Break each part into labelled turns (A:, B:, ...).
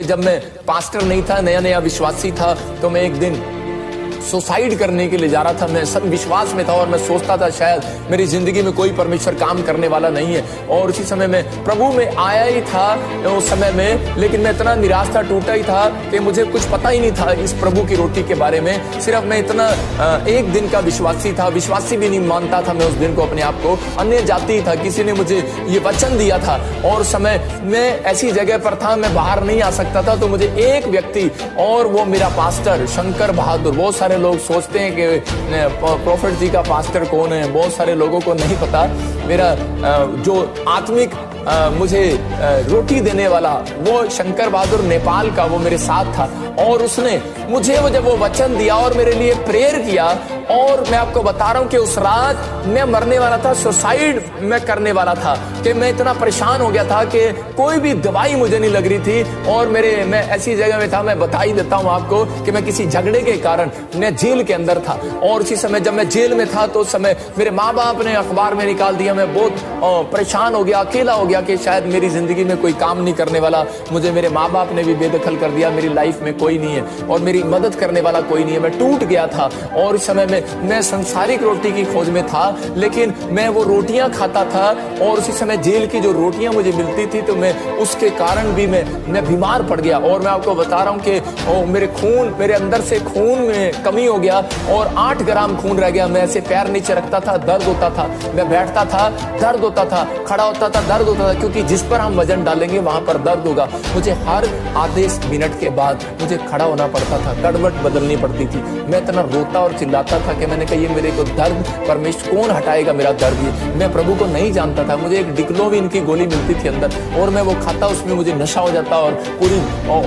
A: जब मैं पास्टर नहीं था, नया नया विश्वासी था, तो मैं एक दिन सुसाइड करने के लिए जा रहा था। मैं सब विश्वास में था और मैं सोचता था शायद मेरी जिंदगी में कोई परमेश्वर काम करने वाला नहीं है। और उसी समय में प्रभु में आया ही था उस समय में, लेकिन मैं इतना निराश था, टूटा ही था कि मुझे कुछ पता ही नहीं था इस प्रभु की रोटी के बारे में। सिर्फ मैं इतना एक दिन का विश्वासी था, विश्वासी भी नहीं मानता था मैं उस दिन को, अपने आप को अन्य जाति था। किसी ने मुझे ये वचन दिया था और समय मैं ऐसी जगह पर था, मैं बाहर नहीं आ सकता था। तो मुझे एक व्यक्ति, और वो मेरा पास्टर शंकर बहादुर। बहुत सारे लोग सोचते हैं कि प्रोफेट जी का पास्टर कौन है, बहुत सारे लोगों को नहीं पता। मेरा जो आत्मिक मुझे रोटी देने वाला वो शंकर बहादुर नेपाल का, वो मेरे साथ था। और उसने मुझे जब वो वचन दिया और मेरे लिए प्रेयर किया, और मैं आपको बता रहा हूं कि उस रात मैं मरने वाला था, सुसाइड मैं करने वाला था, कि मैं इतना परेशान हो गया था कि कोई भी दवाई मुझे नहीं लग रही थी। और मैं ऐसी जगह में था, मैं बता ही देता हूं आपको, कि मैं किसी झगड़े के कारण मैं जेल के अंदर था। और उसी समय जब मैं जेल में था तो उस समय मेरे माँ बाप ने अखबार में निकाल दिया। मैं बहुत परेशान हो गया, अकेला हो गया कि शायद मेरी जिंदगी में कोई काम नहीं करने वाला। मुझे मेरे माँ बाप ने भी बेदखल कर दिया, मेरी लाइफ में कोई नहीं है और मेरी मदद करने वाला कोई नहीं है। मैं टूट गया था और इस समय में मैं सांसारिक रोटी की खोज में था, लेकिन मैं वो रोटियां खाता था। और उसी समय जेल की जो रोटियां मुझे मिलती थी, तो मैं उसके कारण भी मैं बीमार पड़ गया। और मैं आपको बता रहा हूं कि मेरे अंदर से खून में कमी हो गया और 8 ग्राम खून रह गया। मैं ऐसे पैर नीचे रखता था, दर्द होता था, मैं बैठता था, दर्द होता था, खड़ा होता था, दर्द होता था, क्योंकि जिस पर हम वजन डालेंगे वहां पर दर्द होगा। मुझे हर आधे मिनट के बाद मुझे खड़ा होना पड़ता था, करवट बदलनी पड़ती थी। मैं इतना रोता और चिल्लाता था कि मैंने कहा ये मेरे को दर्द, परमेश्वर कौन हटाएगा मेरा दर्द। ये मैं प्रभु को नहीं जानता था। मुझे एक डिक्लोविन की गोली मिलती थी अंदर, और मैं वो खाता, उसमें मुझे नशा हो जाता और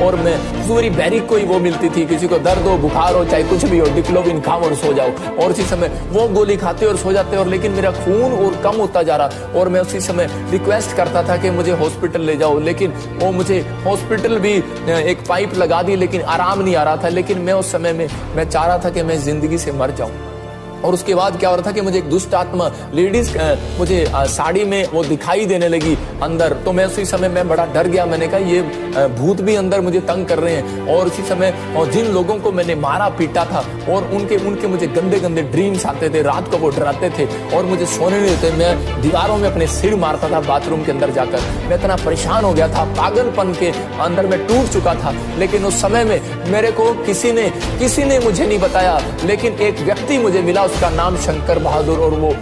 A: और मैं पूरी बैरिक को ही वो मिलती थी। किसी को दर्द हो, बुखार हो, चाहे कुछ भी हो, डिक्लोविन खाओ और सो जाओ। और उसी समय वो गोली खाते और सो जाते, और लेकिन मेरा खून और कम होता जा रहा। और मैं उसी समय रिक्वेस्ट करता था कि मुझे हॉस्पिटल ले जाओ, लेकिन वो मुझे हॉस्पिटल भी एक पाइप लगा दी, लेकिन आराम नहीं आ रहा था। लेकिन मैं उस समय में मैं चाह रहा था कि मैं जिंदगी से मर जाऊं। और उसके बाद क्या हो रहा था कि मुझे एक दुष्ट आत्मा लेडीज मुझे साड़ी में वो दिखाई देने लगी अंदर। तो मैं उसी समय मैं बड़ा डर गया। मैंने कहा ये भूत भी अंदर मुझे तंग कर रहे हैं। और उसी समय जिन लोगों को मैंने मारा पीटा था, और उनके मुझे गंदे गंदे ड्रीम्स आते थे, रात को वो डराते थे और मुझे सोने नहीं देते। मैं दीवारों में अपने सिर मारता था बाथरूम के अंदर जाकर। मैं इतना परेशान हो गया था, पागलपन के अंदर मैं टूट चुका था। लेकिन उस समय में मेरे को किसी ने मुझे नहीं बताया, लेकिन एक व्यक्ति मुझे मिला, उसका नाम शंकर बहादुर, और वो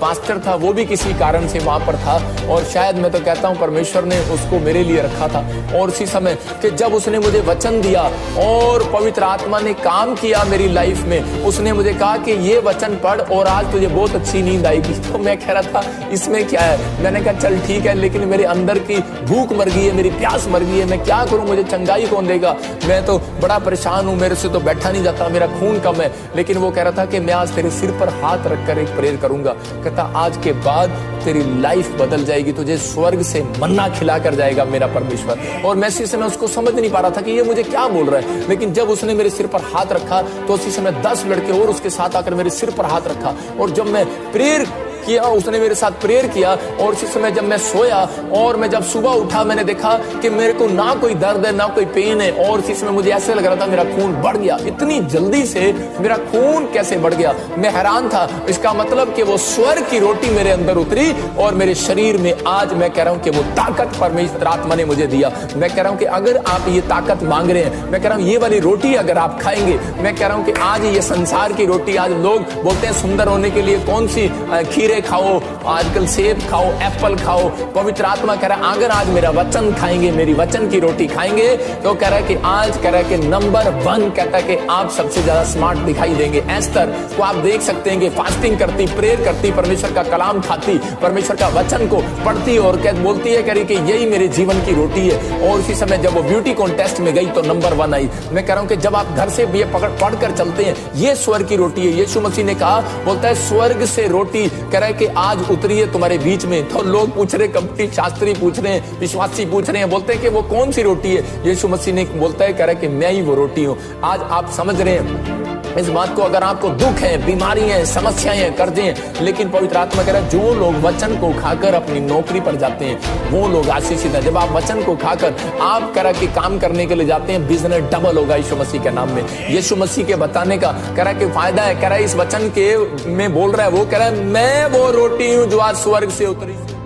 A: पास्टर था। वो भी किसी कारण से वहां पर था, और शायद मैं तो कहता हूं परमेश्वर ने उसको मेरे लिए रखा था। और उसी समय कि जब उसने मुझे वचन दिया और पवित्र आत्मा ने काम किया मेरी लाइफ में, उसने मुझे कहा कि ये वचन पढ़ और आज तुझे बहुत अच्छी नींद आएगी। तो मैं कह रहा था इसमें क्या है। मैंने कहा चल ठीक है, लेकिन मेरे अंदर की भूख मर गई है, मेरी प्यास मर गई है, मैं क्या करूं, मुझे चंगाई कौन देगा। मैं तो बड़ा परेशान हूं, मेरे से तो बैठा नहीं जाता, मेरा खून कम है। लेकिन वो कह रहा था कि मैं आज तेरे सिर पर हाथ रखकर एक प्रेयर करूंगा। कहता आज के बाद तेरी लाइफ बदल जाएगी, तुझे स्वर्ग से मन्ना खिला कर जाएगा मेरा परमेश्वर। और मैं इसी समय उसको समझ नहीं पा रहा था कि ये मुझे क्या बोल रहा है। लेकिन जब उसने मेरे सिर पर हाथ रखा, तो उसी समय 10 लड़के और उसके साथ आकर मेरे सिर पर हाथ रखा। और जब मैं प्रेयर किया, उसने मेरे साथ प्रेयर किया। और इसी समय जब मैं सोया और मैं जब सुबह उठा, मैंने देखा कि मेरे को ना कोई दर्द है, ना कोई पेन है। और इसी समय मुझे ऐसे लग रहा था मेरा खून बढ़ गया। इतनी जल्दी से मेरा खून कैसे बढ़ गया, मैं हैरान था। इसका मतलब कि वो स्वर्ग की रोटी मेरे अंदर उतरी और मेरे शरीर में आज मैं कह रहा हूं कि वो ताकत परमेश्वर आत्मा ने मुझे दिया। मैं कह रहा हूं कि अगर आप ये ताकत मांग रहे हैं, मैं कह रहा हूं ये वाली रोटी अगर आप खाएंगे, मैं कह रहा हूं कि आज ये संसार की रोटी, आज लोग बोलते हैं सुंदर होने के लिए कौन सी खीरे खाओ, आजकल सेब खाओ, एप्पल खाओ। पवित्र आत्मा कह रहा है अगर आज मेरा वचन खाएंगे, मेरी वचन की रोटी खाएंगे, तो कह रहा है कि आज कह रहा है कि नंबर 1 कहता है कि आप सबसे ज्यादा स्मार्ट दिखाई देंगे। एस्तर को आप देख सकते हैं कि फास्टिंग करती, प्रेयर करती, परमेश्वर का कलाम खाती, परमेश्वर का वचन को पढ़ती और बोलती है कह रही कि यही मेरे जीवन की रोटी है। और उसी समय जब वो ब्यूटी कॉन्टेस्ट में गई तो नंबर 1 आई। मैं कह रहा हूं कि जब आप घर से ये पढ़ कर चलते हैं, ये स्वर्ग की रोटी है। यीशु मसीह ने कहा, बोलता है स्वर्ग से रोटी कह रहा है कि आज उतरी है तुम्हारे बीच में। तो लोग पूछ रहे, कपटी शास्त्री पूछ रहे हैं, विश्वासी पूछ रहे हैं, बोलते हैं कि वो कौन सी रोटी है। यीशु मसीह ने बोलता है, कह रहा है कि मैं ही वो रोटी हूं। आज आप समझ रहे हैं इस बात को, अगर आपको दुख है, बीमारी है, समस्याएं हैं, कर्जे हैं, लेकिन पवित्र आत्मा कह रहा है जो लोग वचन को खाकर अपनी नौकरी पर जाते हैं वो लोग आशीषित हैं। जब आप वचन को खाकर आप कह रहा कि काम करने के लिए जाते हैं, बिजनेस डबल होगा यीशु मसीह के नाम में। यीशु मसीह के बताने का कह रहा कि फायदा है, कह रहा है इस वचन के में बोल रहा है, वो कह रहा है मैं वो रोटी हूं जो आज स्वर्ग से उतरी।